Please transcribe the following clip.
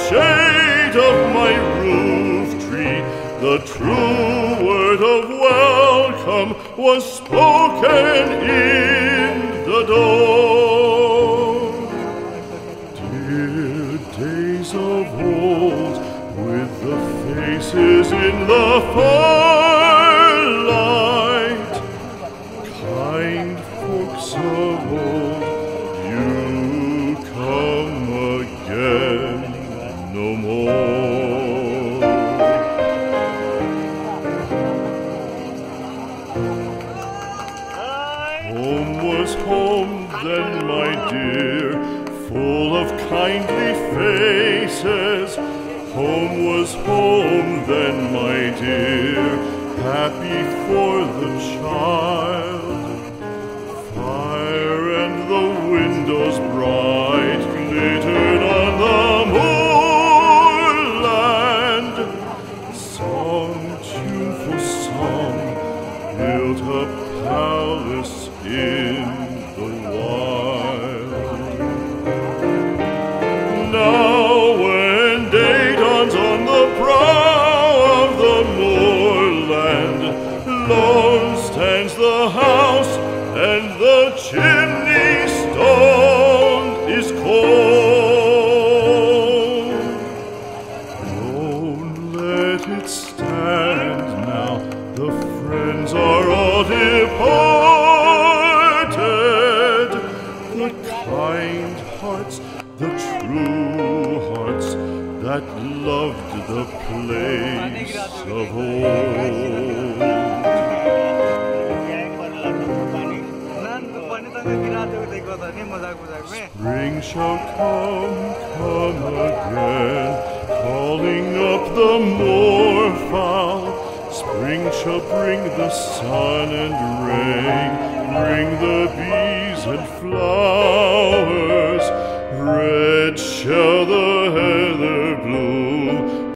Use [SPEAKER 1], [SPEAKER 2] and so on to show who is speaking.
[SPEAKER 1] shade of my roof tree, the true word of welcome was spoken in the door. Dear days of old, with the faces in the firelight, kind folks of old, you come again no more. Home was home then, my dear, full of kindly faces. Home was home then, my dear, happy for the child. Fire and the windows bright glittered on the moorland. Song, tuneful song, built a palace in the wild. Now when day dawns on the brow of the moorland, lone stands the house and the chimney stone is cold. Don't let it stand now, the friends are all departed. The kind hearts, the true hearts that loved the place of old. Spring shall come again, calling up the moorfowl. Spring shall bring the sun and rain, bring the bees and flowers. Red shall the heather bloom,